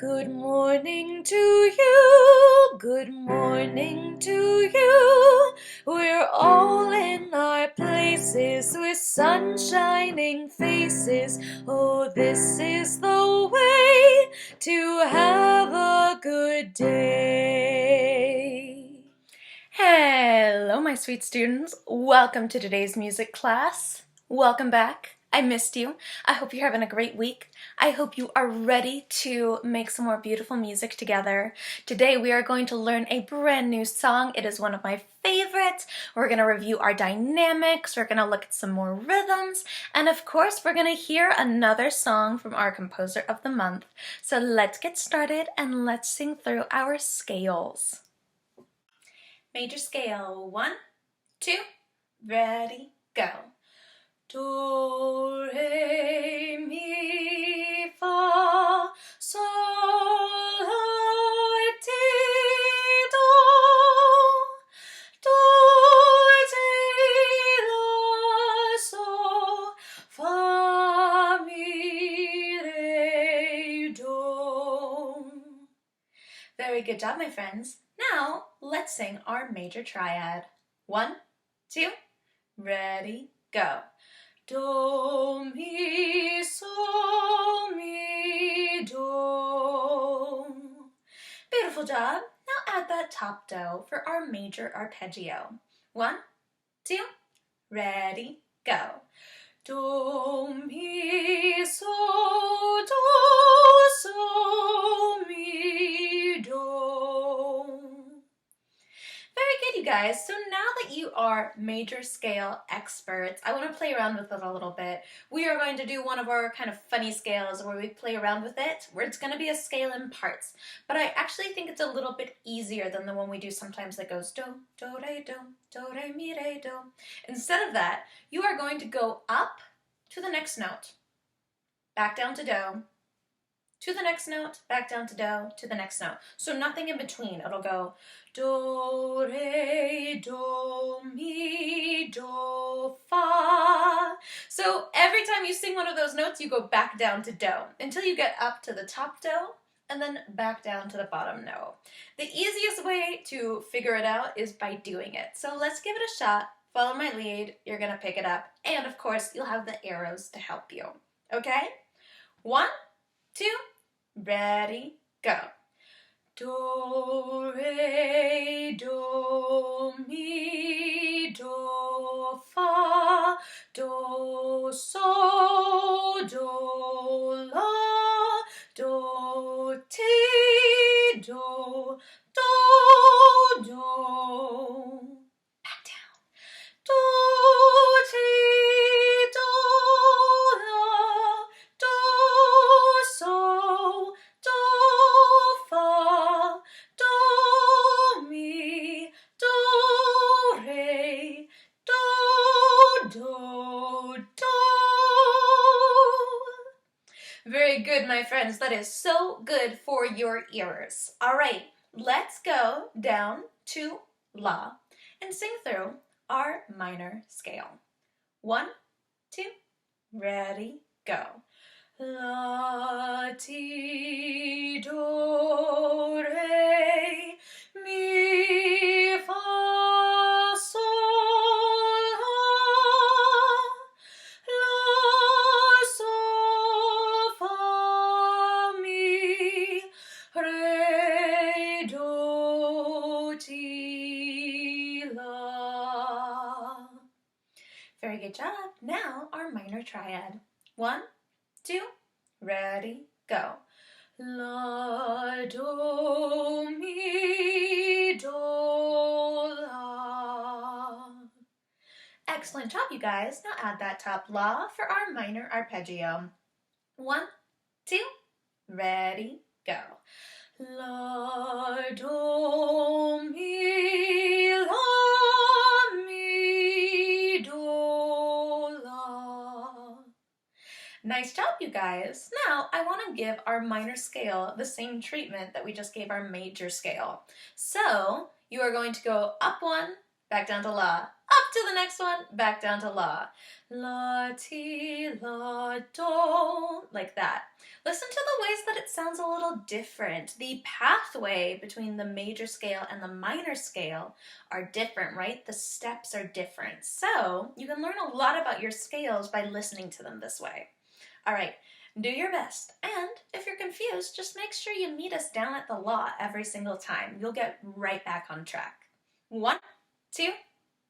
Good morning to you, good morning to you. We're all in our places with sun shining faces. Oh, this is the way to have a good day. Hello, my sweet students. Welcome to today's music class. Welcome back. I missed you. I hope you're having a great week. I hope you are ready to make some more beautiful music together. Today we are going to learn a brand new song. It is one of my favorites. We're going to review our dynamics. We're going to look at some more rhythms. And of course, we're going to hear another song from our composer of the month. So let's get started and let's sing through our scales. Major scale, 1, 2, ready, go. Do, re, mi, fa, sol, la, ti, do. Do, ti, la, sol, fa, mi, re, do. Very good job, my friends. Now, let's sing our major triad. 1, 2, ready, go. Do, mi, sol, mi, do. Beautiful job. Now add that top do for our major arpeggio. 1, 2, ready, go. Do, mi, sol, mi, do. Very good, you guys. So now that you are major scale experts, I want to play around with it a little bit. We are going to do one of our kind of funny scales where we play around with it, where it's going to be a scale in parts. But I actually think it's a little bit easier than the one we do sometimes that goes do, re, mi, re, do. Instead of that, you are going to go up to the next note, back down to do, to the next note, back down to do, to the next note. So nothing in between. It'll go do, re, do, mi, do, fa. So every time you sing one of those notes, you go back down to do until you get up to the top do and then back down to the bottom no. The easiest way to figure it out is by doing it. So let's give it a shot. Follow my lead. You're going to pick it up. And of course, you'll have the arrows to help you. Okay? 1, 2, ready, go. Do, re, do, mi, do, fa, do, sol, do, la, do, ti, do, do. Back down. Do, ti, do, la, do, sol, do, fa, do, mi, do, re, do. Very good, my friends. That is so good for your ears. All right, let's go down to la and sing through our minor scale. 1, 2, ready, go. La, ti, do, re, mi, fa, sol, la, sol, fa, mi, re, do, ti, la. Very good job. Now our minor triad. 1, 2, ready, go. La, do, mi, do, la. Excellent job, you guys. Now add that top la for our minor arpeggio. 1, 2, ready, go. La, do, mi, la, mi, do, la. Nice job, you guys. Now, I want to give our minor scale the same treatment that we just gave our major scale. So, you are going to go up 1, back down to la, up to the next one, back down to la. La, ti, la, do, like that. Listen to the ways that it sounds a little different. The pathway between the major scale and the minor scale are different, right? The steps are different. So you can learn a lot about your scales by listening to them this way. All right, do your best. And if you're confused, just make sure you meet us down at the law every single time. You'll get right back on track. 1, 2,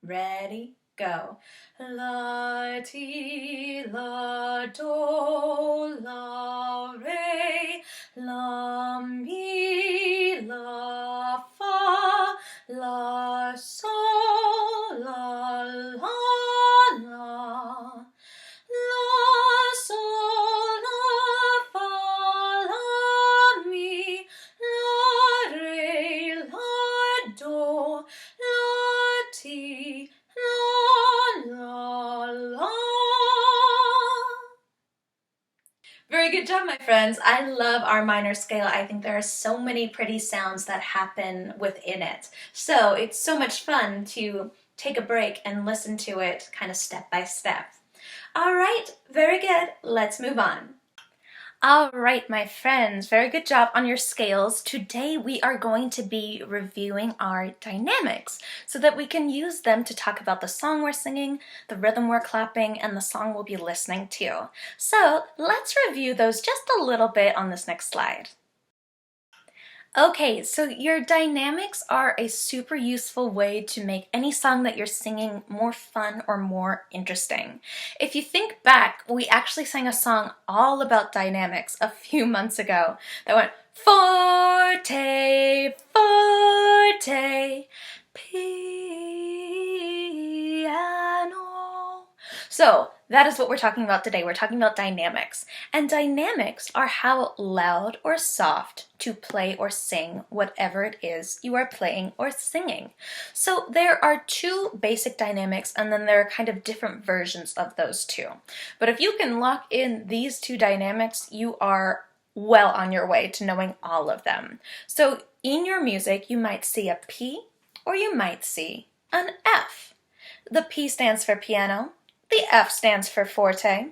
ready, go. La, ti, la, do, la, re, la, mi, la, fa, la, sol, la, la, la. La, sol, la, fa, la, mi, la, re, la, do, la, ti, la. Very good job, my friends. I love our minor scale. I think there are so many pretty sounds that happen within it. So it's so much fun to take a break and listen to it kind of step by step. All right, very good. Let's move on. All right, my friends, very good job on your scales. Today we are going to be reviewing our dynamics so that we can use them to talk about the song we're singing, the rhythm we're clapping, and the song we'll be listening to. So let's review those just a little bit on this next slide. Okay, so your dynamics are a super useful way to make any song that you're singing more fun or more interesting. If you think back, we actually sang a song all about dynamics a few months ago that went forte, forte, piano. So that is what we're talking about today. We're talking about dynamics. And dynamics are how loud or soft to play or sing whatever it is you are playing or singing. So there are 2 basic dynamics, and then there are kind of different versions of those 2. But if you can lock in these 2 dynamics, you are well on your way to knowing all of them. So in your music, you might see a P or you might see an F. The P stands for piano. The F stands for forte.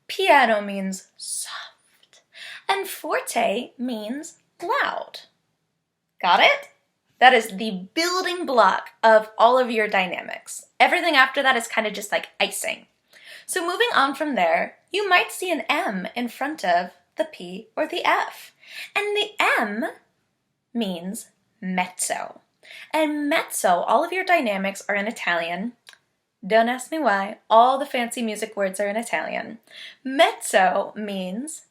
Piano means soft, and forte means loud. Got it? That is the building block of all of your dynamics. Everything after that is kind of just like icing. So moving on from there, you might see an M in front of the P or the F. And the M means mezzo. And mezzo, all of your dynamics are in Italian. Don't ask me why. All the fancy music words are in Italian. Mezzo means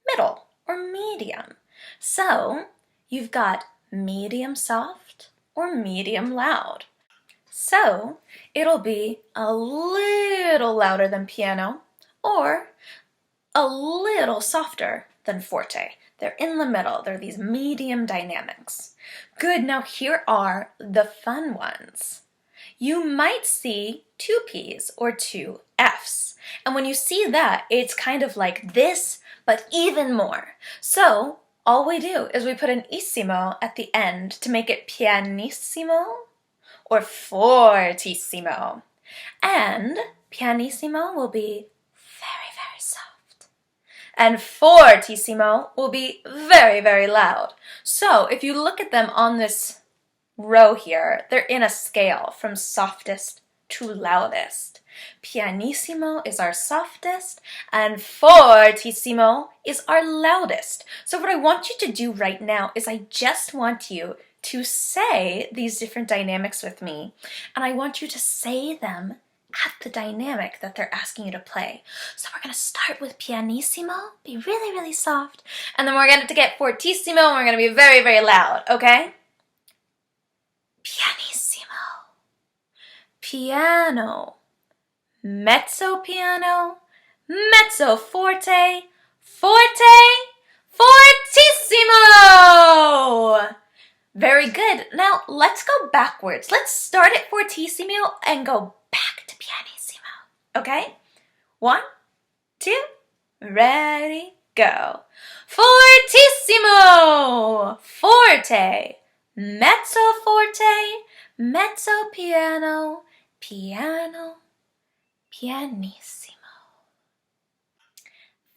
middle or medium. So you've got medium soft or medium loud. So it'll be a little louder than piano or a little softer than forte. They're in the middle. They're these medium dynamics. Good, now here are the fun ones. You might see 2 P's or 2 F's. And when you see that, it's kind of like this, but even more. So all we do is we put an issimo at the end to make it pianissimo or fortissimo. And pianissimo will be very, very soft. And fortissimo will be very, very loud. So if you look at them on this row here, they're in a scale from softest to loudest. Pianissimo is our softest and fortissimo is our loudest. So what I want you to do right now is I just want you to say these different dynamics with me, and I want you to say them at the dynamic that they're asking you to play. So we're going to start with pianissimo, be really, really soft, and then we're going to get fortissimo and we're going to be very, very loud, okay? Pianissimo, piano, mezzo piano, mezzo forte, forte, fortissimo! Very good. Now let's go backwards. Let's start at fortissimo and go back to pianissimo. Okay? 1, 2, ready, go. Fortissimo, forte, mezzo forte, mezzo piano, piano, pianissimo.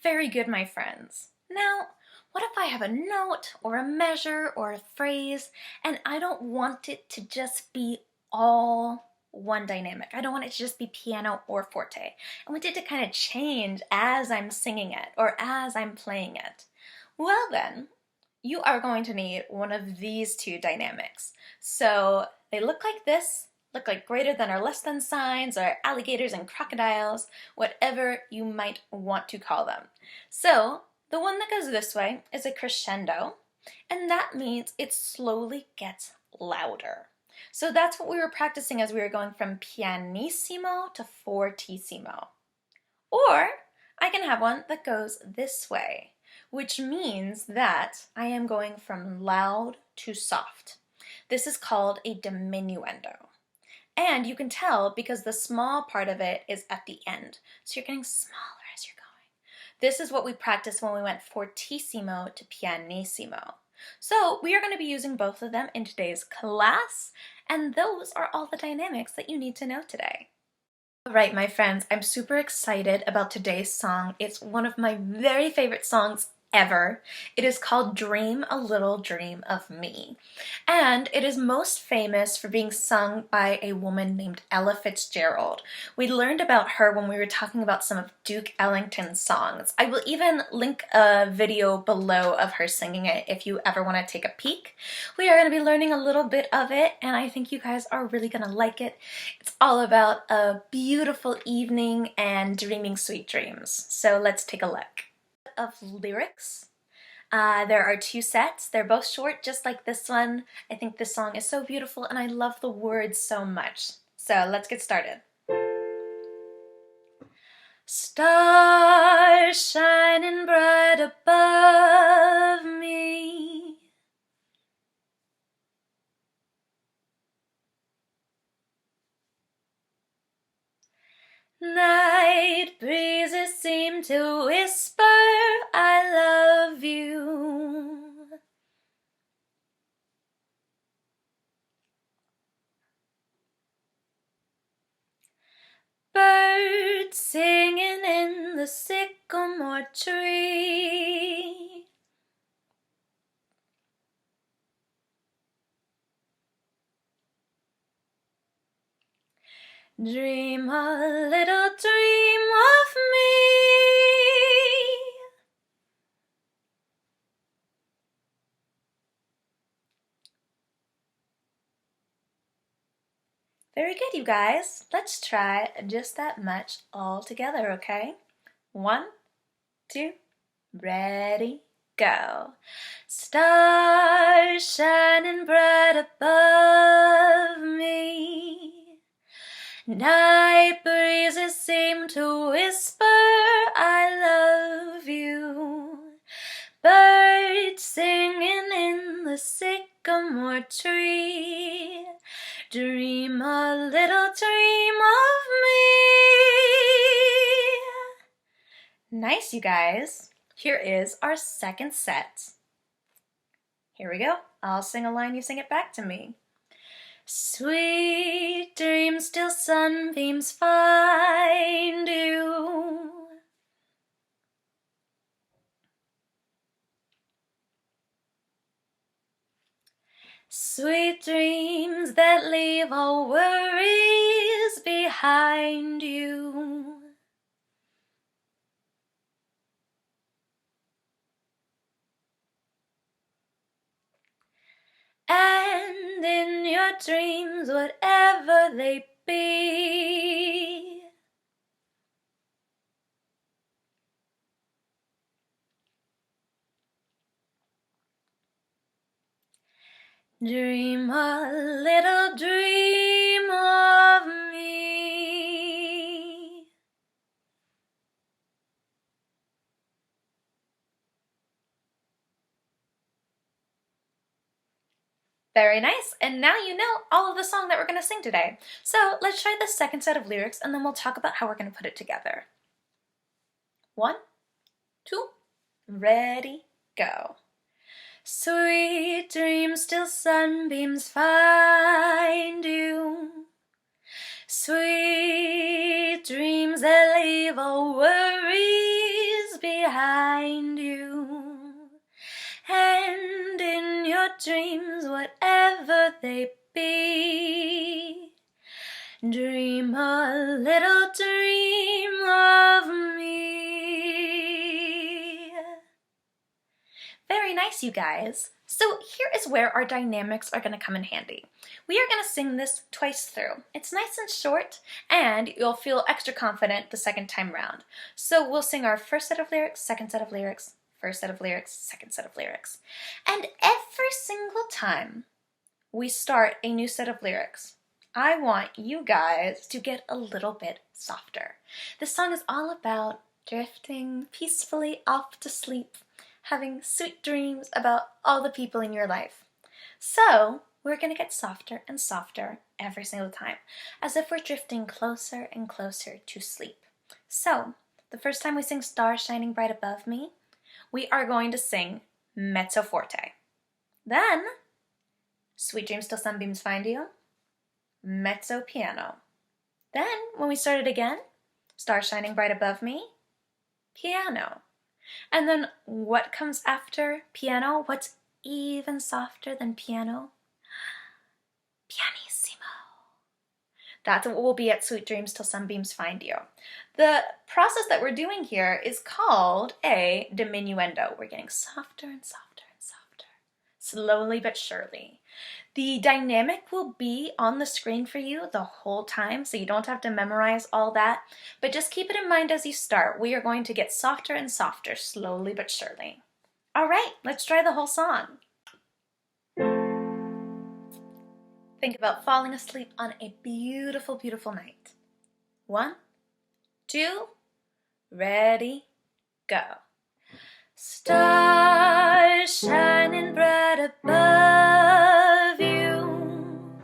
Very good, my friends. Now, what if I have a note or a measure or a phrase and I don't want it to just be all one dynamic? I don't want it to just be piano or forte. I want it to kind of change as I'm singing it or as I'm playing it. Well then, you are going to need one of these two dynamics. So they look like this, look like greater than or less than signs or alligators and crocodiles, whatever you might want to call them. So the one that goes this way is a crescendo, and that means it slowly gets louder. So that's what we were practicing as we were going from pianissimo to fortissimo. Or I can have one that goes this way, which means that I am going from loud to soft. This is called a diminuendo. And you can tell because the small part of it is at the end. So you're getting smaller as you're going. This is what we practiced when we went fortissimo to pianissimo. So we are going to be using both of them in today's class, and those are all the dynamics that you need to know today. All right, my friends, I'm super excited about today's song. It's one of my very favorite songs ever. It is called Dream a Little Dream of Me. And it is most famous for being sung by a woman named Ella Fitzgerald. We learned about her when we were talking about some of Duke Ellington's songs. I will even link a video below of her singing it if you ever want to take a peek. We are going to be learning a little bit of it, and I think you guys are really going to like it. It's all about a beautiful evening and dreaming sweet dreams. So let's take a look. Of lyrics. There are two sets. They're both short, just like this one. I think this song is so beautiful and I love the words so much. So let's get started. Stars shining bright above me, night breezes seem to whisper, I love you. Birds singing in the sycamore tree, dream a little dream of me. Very good, you guys. Let's try just that much all together, okay? 1, 2, ready, go. Stars shining bright above me, night breezes seem to whisper, I love you. Birds singing in the sycamore tree, dream a little dream of me. Nice, you guys. Here is our second set. Here we go. I'll sing a line, you sing it back to me. Sweet dreams till sunbeams find you, sweet dreams that leave all worries behind you. And in your dreams, whatever they be, dream a little dream of me. Very nice, and now you know all of the song that we're going to sing today. So let's try the second set of lyrics and then we'll talk about how we're going to put it together. 1, 2, ready, go. Sweet dreams till sunbeams find you, sweet dreams that leave all worries behind. behind you. And in your dreams, whatever they be, dream a little dream of me. Very nice, you guys. So here is where our dynamics are going to come in handy. We are going to sing this twice through. It's nice and short, and you'll feel extra confident the second time round. So we'll sing our first set of lyrics, second set of lyrics, first set of lyrics, second set of lyrics. And every single time we start a new set of lyrics, I want you guys to get a little bit softer. This song is all about drifting peacefully off to sleep, having sweet dreams about all the people in your life. So we're going to get softer and softer every single time, as if we're drifting closer and closer to sleep. So the first time we sing Stars Shining Bright Above Me, we are going to sing mezzo forte. Then, Sweet Dreams Till Sunbeams Find You, mezzo piano. Then, when we start it again, Stars Shining Bright Above Me, piano. And then what comes after piano? What's even softer than piano? Pianissimo. That's what will be at Sweet Dreams Till Sunbeams Find You. The process that we're doing here is called a diminuendo. We're getting softer and softer and softer, slowly but surely. The dynamic will be on the screen for you the whole time, so you don't have to memorize all that, but just keep it in mind as you start. We are going to get softer and softer, slowly but surely. All right, let's try the whole song. Think about falling asleep on a beautiful, beautiful night. 1, 2, ready, go. Stars shining bright above you.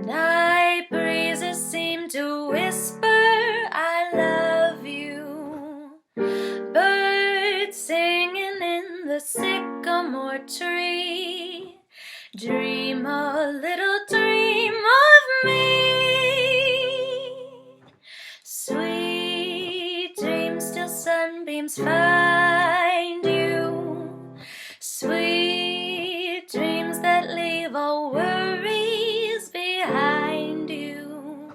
Night breezes seem to whisper, I love you. Birds singing in the sycamore tree. Dream a little dream of me. Sweet dreams till sunbeams find you. Sweet dreams that leave all worries behind you.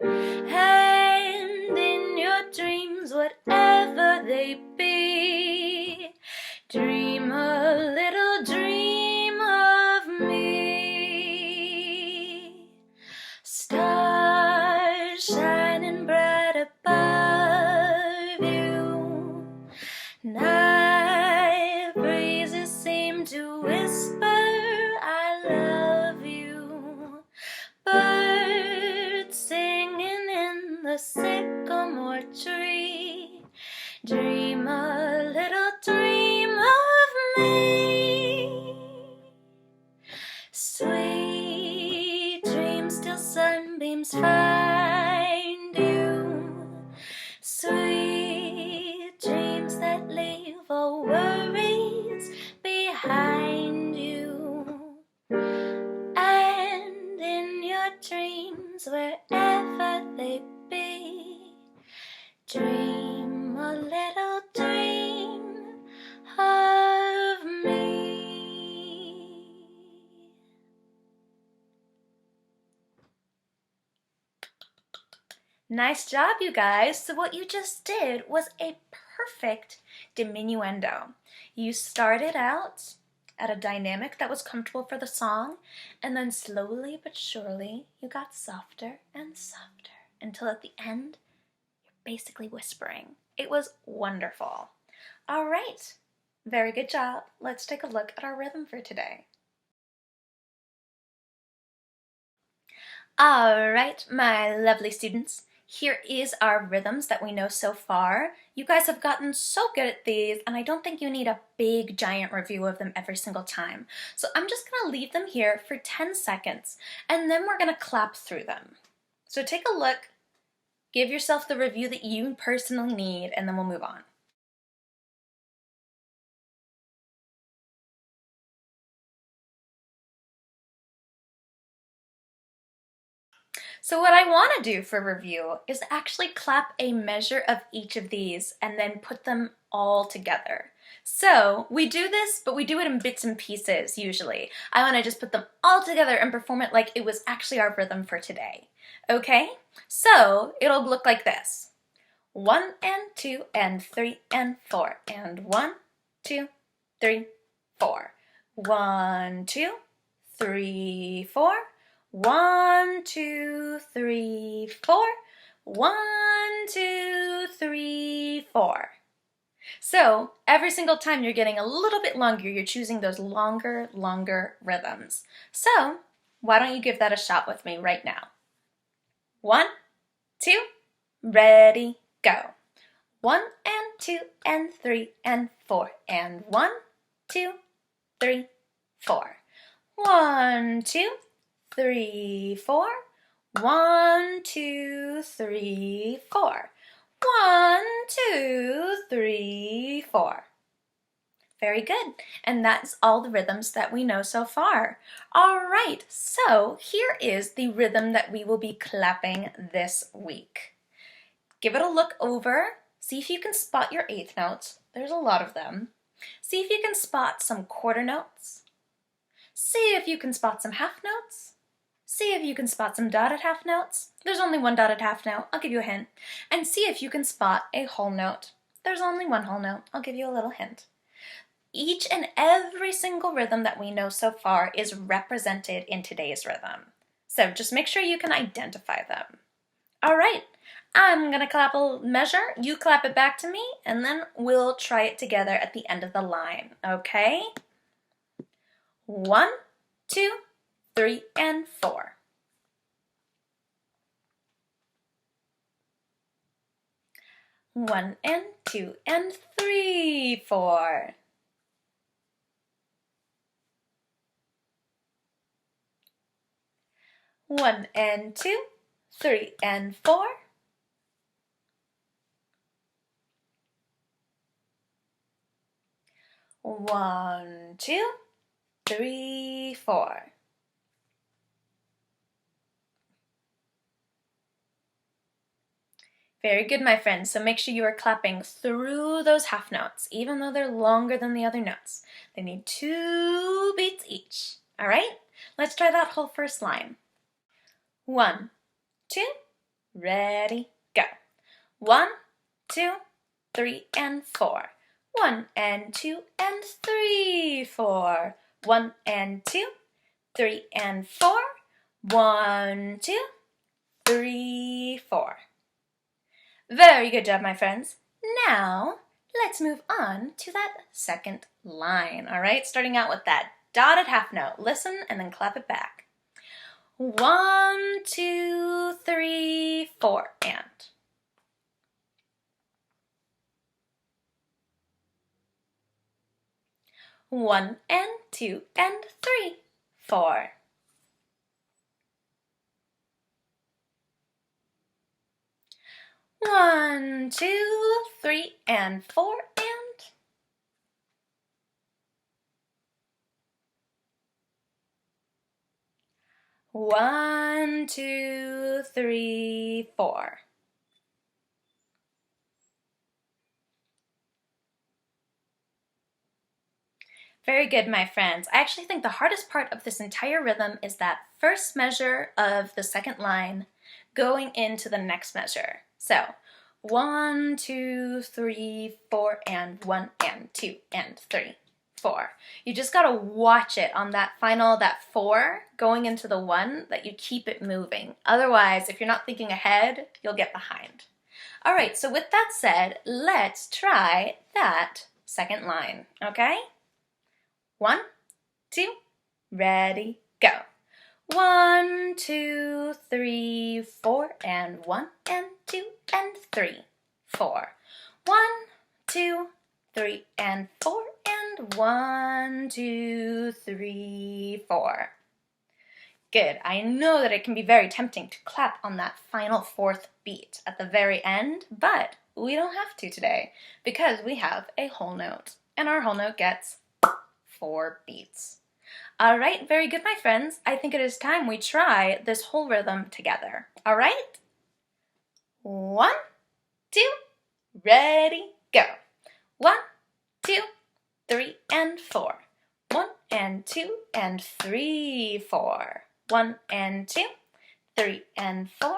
And in your dreams, whatever they be, dream a little dream of me. Stars shining bright above you. Night breezes seem to whisper, I love you. Birds singing in the sycamore tree. Dream a little dream of me. Sweet dreams till sunbeams find you. Sweet dreams that leave all worries behind you. And in your dreams, wherever they be, dream a little dream of me. Nice job, you guys. So what you just did was a perfect diminuendo. You started out at a dynamic that was comfortable for the song, and then slowly but surely you got softer and softer until at the end you're basically whispering. It was wonderful. All right, very good job. Let's take a look at our rhythm for today. All right, my lovely students. Here is our rhythms that we know so far. You guys have gotten so good at these, and I don't think you need a big giant review of them every single time. So I'm just gonna leave them here for 10 seconds, and then we're gonna clap through them. So take a look, give yourself the review that you personally need, and then we'll move on. So what I want to do for review is actually clap a measure of each of these and then put them all together. So we do this, but we do it in bits and pieces usually. I want to just put them all together and perform it like it was actually our rhythm for today. Okay? So it'll look like this. 1 and 2 and 3 and 4 and 1, 2, 3, 4. 1, 2, 3, 4. 1, 2, 3, 4. 1, 2, 3, 4. So every single time you're getting a little bit longer, you're choosing those longer rhythms. So why don't you give that a shot with me right now? 1, 2, ready, go. 1 and 2 and 3 and 4 and 1, 2, 3, 4. 1, 2, 3, 4. 1, 2, 3, 4. 1, 2, 3, 4. Very good. And that's all the rhythms that we know so far. All right, so here is the rhythm that we will be clapping this week. Give it a look over. See if you can spot your eighth notes. There's a lot of them. See if you can spot some quarter notes. See if you can spot some half notes. See if you can spot some dotted half notes. There's only one dotted half note. I'll give you a hint. And see if you can spot a whole note. There's only one whole note. I'll give you a little hint. Each and every single rhythm that we know so far is represented in today's rhythm. So just make sure you can identify them. All right, I'm gonna clap a measure, you clap it back to me, and then we'll try it together at the end of the line, okay? 1, 2, 3, and 4. 1 and 2 and 3, 4. 1 and 2, 3 and 4. 1, 2, 3, 4. Very good, my friends. So make sure you are clapping through those half notes, even though they're longer than the other notes. They need 2 beats each. All right? Let's try that whole first line. 1, 2, ready, go. 1, 2, 3, and 4. 1 and 2 and 3, 4. 1 and 2, 3 and 4. 1, 2, 3, 4. Very good job, my friends. Now, let's move on to that second line, all right? Starting out with that dotted half note. Listen and then clap it back. 1, 2, 3, 4, and. 1 and 2 and 3, 4. 1, 2, 3, and 4, and. 1, 2, 3, 4. Very good, my friends. I actually think the hardest part of this entire rhythm is that first measure of the second line going into the next measure. So 1, 2, 3, 4, and 1 and 2 and 3, 4. You just gotta watch it on that final, that 4 going into the 1, that you keep it moving. Otherwise, if you're not thinking ahead, you'll get behind. All right, so with that said, let's try that second line, okay? 1, 2, ready, go. 1, 2, 3, 4, and 1 and 2 and 3, 4. 1, 2, 3, and 4, and 1, 2, 3, 4. Good. I know that it can be very tempting to clap on that final fourth beat at the very end, but we don't have to today because we have a whole note, and our whole note gets 4 beats. All right, very good, my friends. I think it is time we try this whole rhythm together. All right? 1, 2, ready, go. 1, 2, 3, and 4. 1 and 2 and 3, 4. 1 and 2, 3 and 4.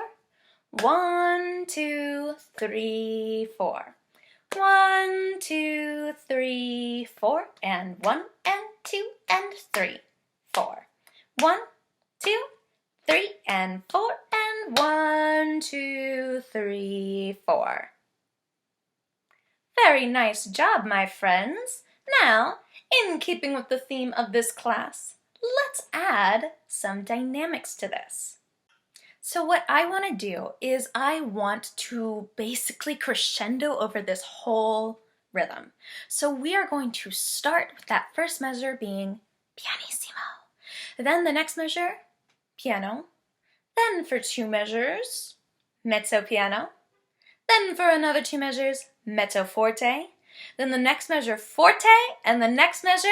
1, 2, 3, 4. 1, 2, 3, 4, and 1 and 2 and 3, 4. 1, 2, 3, and 4, and 1, 2, 3, 4. Very nice job, my friends. Now, in keeping with the theme of this class, let's add some dynamics to this. So what I want to do is I want to basically crescendo over this whole rhythm. So we are going to start with that first measure being pianissimo. Then the next measure, piano. Then for 2 measures, mezzo piano. Then for another 2 measures, mezzo forte. Then the next measure, forte, and the next measure,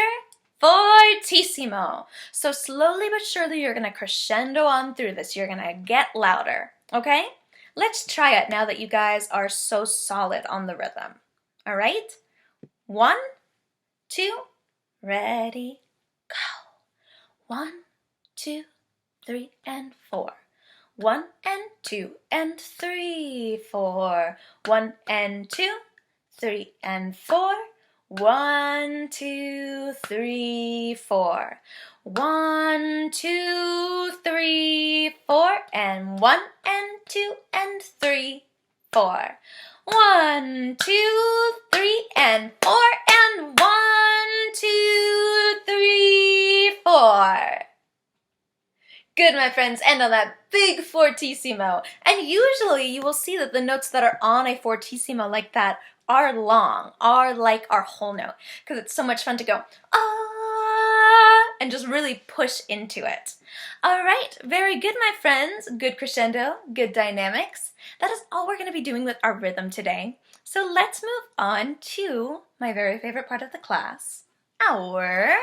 fortissimo. So slowly but surely you're going to crescendo on through this. You're going to get louder, okay? Let's try it now that you guys are so solid on the rhythm. All right? 1, 2, ready, go. 1, 2, 3, and 4. 1 and 2 and 3, 4. 1 and 2, 3 and 4. 1, 2, 3, 4. 1, 2, 3, 4, and 1 and 2 and 3, 4. 1, 2, 3, and 4, and 1, 2, 3, 4. Good, my friends, and on that big fortissimo. And usually you will see that the notes that are on a fortissimo like that are long, are like our whole note, because it's so much fun to go, ah, and just really push into it. All right, very good, my friends. Good crescendo, good dynamics. That is all we're going to be doing with our rhythm today. So let's move on to my very favorite part of the class, our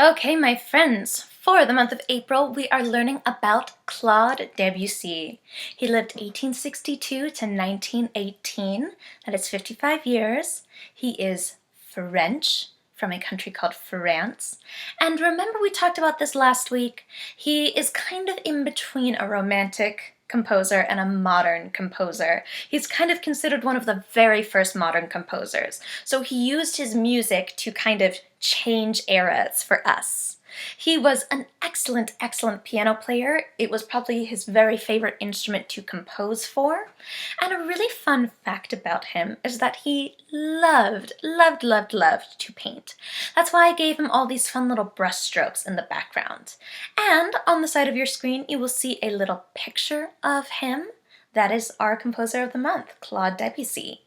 Okay, my friends, for the month of April, we are learning about Claude Debussy. He lived 1862 to 1918, that is 55 years. He is French, from a country called France. And remember we talked about this last week? He is kind of in between a romantic composer and a modern composer. He's kind of considered one of the very first modern composers. So he used his music to kind of change eras for us. He was an excellent, excellent piano player. It was probably his very favorite instrument to compose for. And a really fun fact about him is that he loved to paint. That's why I gave him all these fun little brush strokes in the background. And on the side of your screen, you will see a little picture of him. That is our composer of the month, Claude Debussy.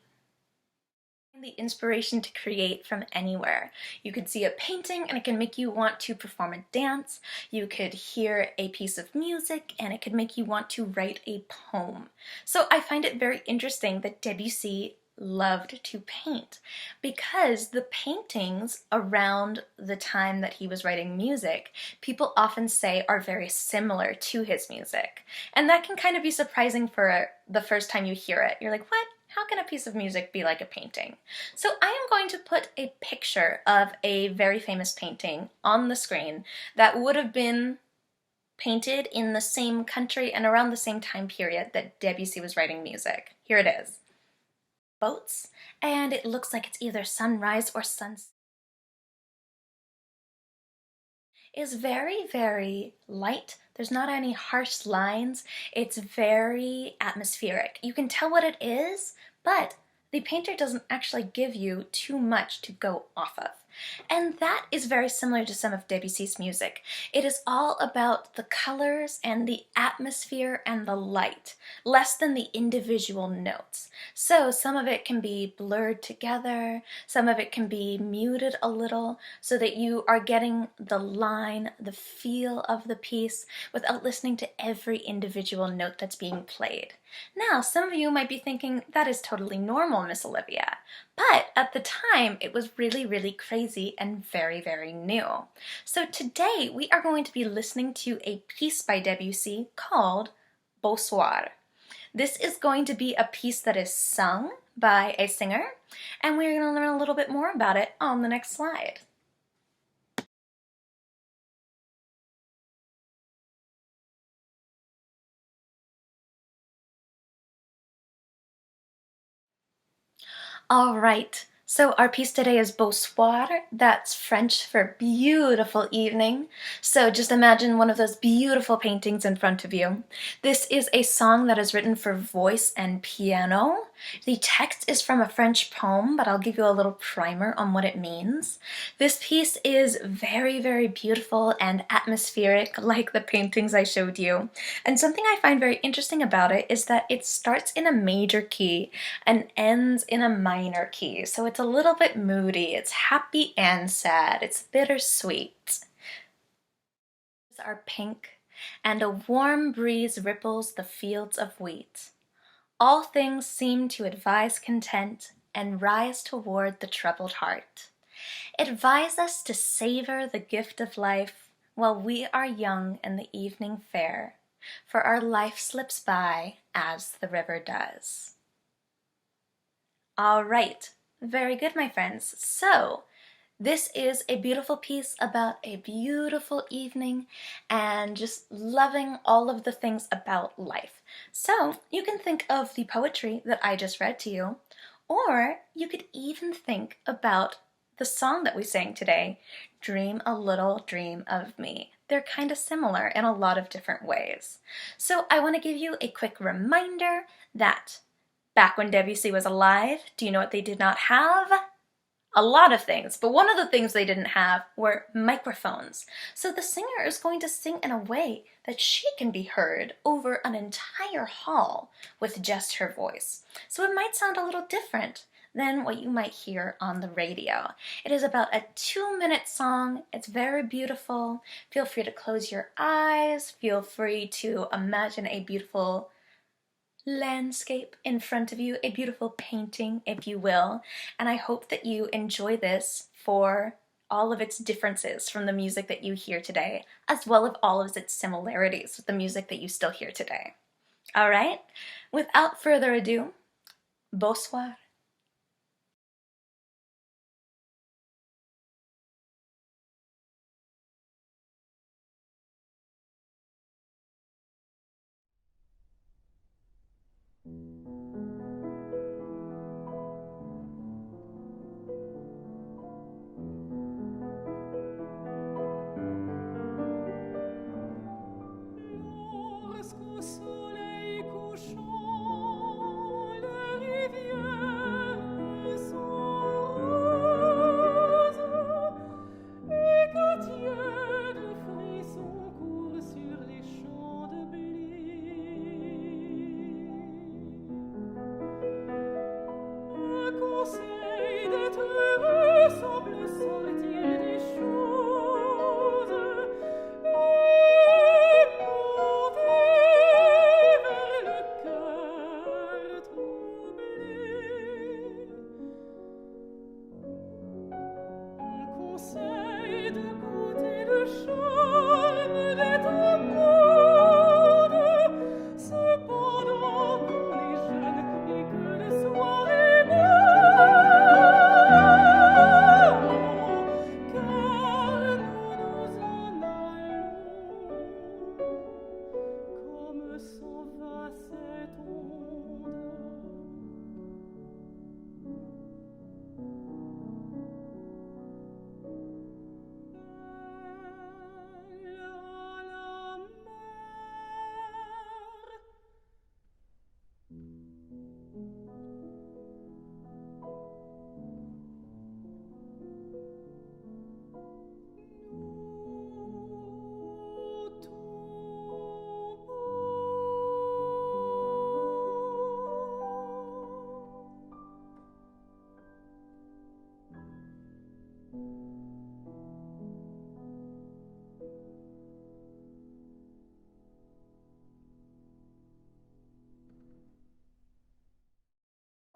The inspiration to create from anywhere. You could see a painting and it can make you want to perform a dance. You could hear a piece of music and it could make you want to write a poem. So I find it very interesting that Debussy loved to paint because the paintings around the time that he was writing music, people often say are very similar to his music. And that can kind of be surprising for the first time you hear it. You're like, what? How can a piece of music be like a painting? So I am going to put a picture of a very famous painting on the screen that would have been painted in the same country and around the same time period that Debussy was writing music. Here it is. Boats, and it looks like it's either sunrise or sunset. Is very, very light. There's not any harsh lines. It's very atmospheric. You can tell what it is, but the painter doesn't actually give you too much to go off of. And that is very similar to some of Debussy's music. It is all about the colors and the atmosphere and the light, less than the individual notes. So some of it can be blurred together, some of it can be muted a little, so that you are getting the line, the feel of the piece, without listening to every individual note that's being played. Now, some of you might be thinking, that is totally normal, Miss Olivia. But at the time, it was really, really crazy crazy and very, very new. So today we are going to be listening to a piece by Debussy called Beau Soir. This is going to be a piece that is sung by a singer, and we're going to learn a little bit more about it on the next slide. All right, so our piece today is Beau Soir. That's French for beautiful evening. So just imagine one of those beautiful paintings in front of you. This is a song that is written for voice and piano. The text is from a French poem, but I'll give you a little primer on what it means. This piece is very, very beautiful and atmospheric, like the paintings I showed you. And something I find very interesting about it is that it starts in a major key and ends in a minor key. So it's a little bit moody. It's happy and sad. It's bittersweet. Are pink, and a warm breeze ripples the fields of wheat. All things seem to advise content and rise toward the troubled heart. Advise us to savor the gift of life while we are young and the evening fair, for our life slips by as the river does. All right, very good, my friends. So, this is a beautiful piece about a beautiful evening and just loving all of the things about life. So, you can think of the poetry that I just read to you, or you could even think about the song that we sang today, Dream a Little Dream of Me. They're kind of similar in a lot of different ways. So, I want to give you a quick reminder that back when Debussy was alive, do you know what they did not have? A lot of things, but one of the things they didn't have were microphones. So the singer is going to sing in a way that she can be heard over an entire hall with just her voice. So it might sound a little different than what you might hear on the radio. It is about a 2-minute song. It's very beautiful. Feel free to close your eyes. Feel free to imagine a beautiful landscape in front of you, a beautiful painting, if you will, and I hope that you enjoy this for all of its differences from the music that you hear today, as well as all of its similarities with the music that you still hear today. All right? Without further ado, Beau Soir. Lorsqu'au soleil couchant, les rivières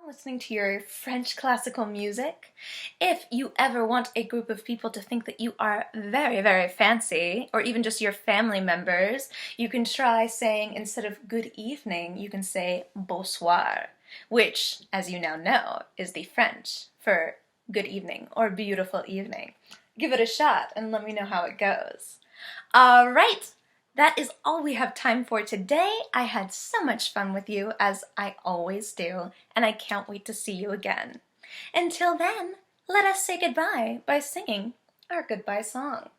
listening to your French classical music. If you ever want a group of people to think that you are very, very fancy, or even just your family members, you can try saying, instead of good evening, you can say bonsoir, which, as you now know, is the French for good evening or beautiful evening. Give it a shot and let me know how it goes. All right. That is all we have time for today. I had so much fun with you, as I always do, and I can't wait to see you again. Until then, let us say goodbye by singing our goodbye song.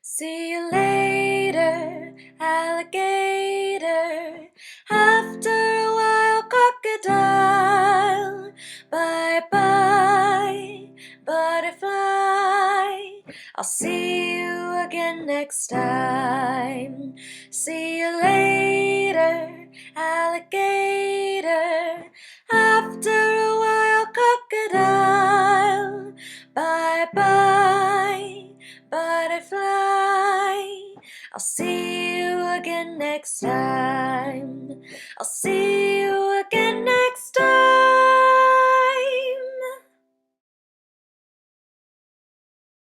See you later, alligator. After a while, crocodile. Bye-bye, butterfly. I'll see you again next time. See you later, alligator. After a while, crocodile. Bye-bye, butterfly. I'll see you again next time. I'll see you